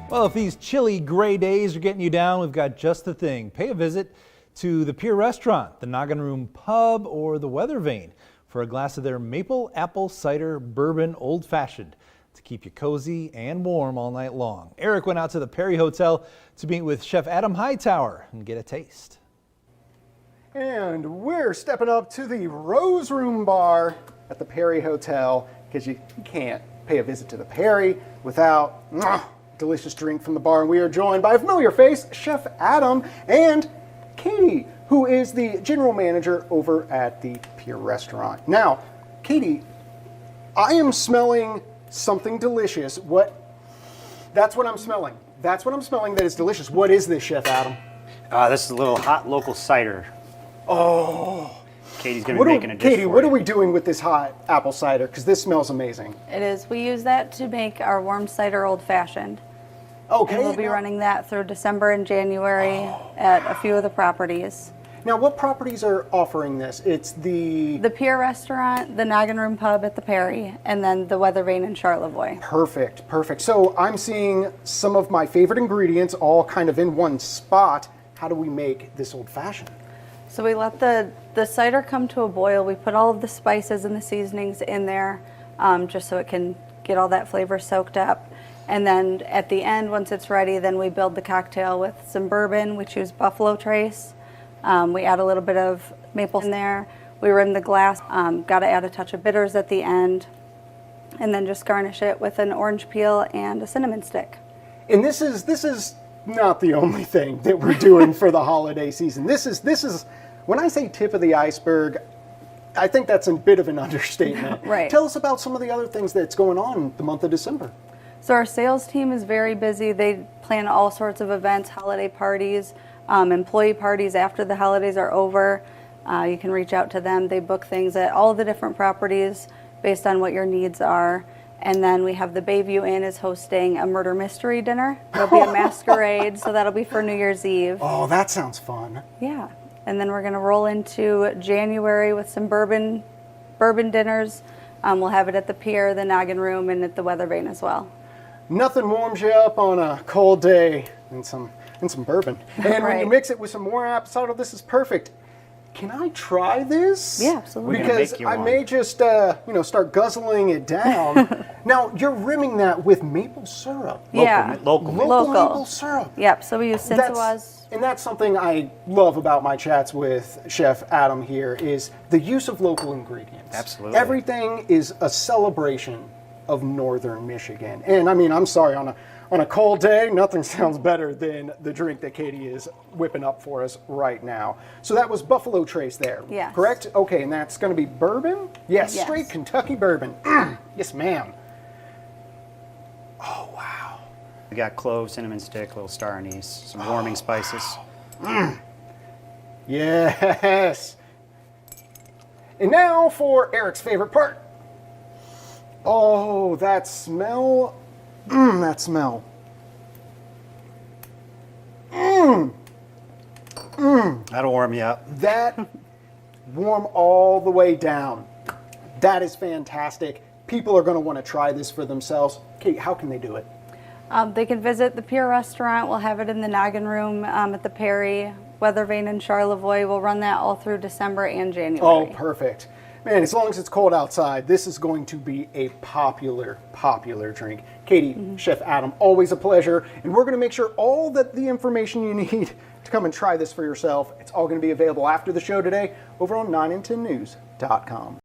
Well, if these chilly gray days are getting you down, we've got just the thing. Pay a visit to the Pier Restaurant, the Noggin Room Pub, or the Weather Vane for a glass of their maple apple cider bourbon old fashioned to keep you cozy and warm all night long. Eric went out to the Perry Hotel to meet with Chef Adam Hightower and get a taste. And we're stepping up to the Rose Room Bar at the Perry Hotel because you can't pay a visit to the Perry without delicious drink from the bar. And we are joined by a familiar face, Chef Adam, and Katie, who is the general manager over at the Pier Restaurant. Now, Katie, I am smelling something delicious. That's what I'm smelling. That's what I'm smelling that is delicious. What is this, Chef Adam? This is a little hot local cider. Oh. Katie's going to be making a dish Katie, for what you. are we doing with this hot apple cider? Because this smells amazing. It is. We use that to make our warm cider old fashioned. Okay. And we'll be running that through December and January at a few of the properties. Now, what properties are offering this? It's the Pier Restaurant, the Noggin Room Pub at the Perry, and then the Weather Vane in Charlevoix. Perfect, perfect. So I'm seeing some of my favorite ingredients all kind of in one spot. How do we make this old fashioned? So we let the cider come to a boil. We put all of the spices and the seasonings in there just so it can get all that flavor soaked up. And then at the end, once it's ready, then we build the cocktail with some bourbon. We choose Buffalo Trace. We add a little bit of maple in there. We rim the glass. Got to add a touch of bitters at the end. And then just garnish it with an orange peel and a cinnamon stick. And this is not the only thing that we're doing for the holiday season. This is when I say tip of the iceberg, I think that's a bit of an understatement. Right. Tell us about some of the other things that's going on the month of December. So our sales team is very busy. They plan all sorts of events, holiday parties, employee parties after the holidays are over. You can reach out to them. They book things at all the different properties based on what your needs are. And then we have the Bayview Inn is hosting a murder mystery dinner. There'll be a masquerade, so that'll be for New Year's Eve. Oh, that sounds fun. Yeah. And then we're going to roll into January with some bourbon dinners. We'll have it at the Pier, the Noggin Room, and at the Weather Vane as well. Nothing warms you up on a cold day than some bourbon. And when you mix it with some more apple cider, this is perfect. Can I try this? Yeah, absolutely. Because I may just start guzzling it down. Now, you're rimming that with maple syrup. Local maple syrup. Yep, so we use Cinsawas. And that's something I love about my chats with Chef Adam here is the use of local ingredients. Absolutely. Everything is a celebration of northern Michigan. And I mean, I'm sorry, on a cold day, nothing sounds better than the drink that Katie is whipping up for us right now. So that was Buffalo Trace there, yes. Correct? Okay, and that's going to be bourbon? Yes, straight Kentucky bourbon. Yes, ma'am. Oh, wow. We got clove, cinnamon stick, little star anise, some warming spices. Yes. And now for Eric's favorite part. Oh, that smell. That smell. That'll warm you up. That warm all the way down. That is fantastic. People are going to want to try this for themselves. Kate, how can they do it? They can visit the Pier Restaurant. We'll have it in the Noggin Room at the Perry, Weather Vane in Charlevoix. We'll run that all through December and January. Oh, perfect. Man, as long as it's cold outside, this is going to be a popular drink. Katie, Chef Adam, always a pleasure. And we're going to make sure all that the information you need to come and try this for yourself, it's all going to be available after the show today over on 9and10news.com.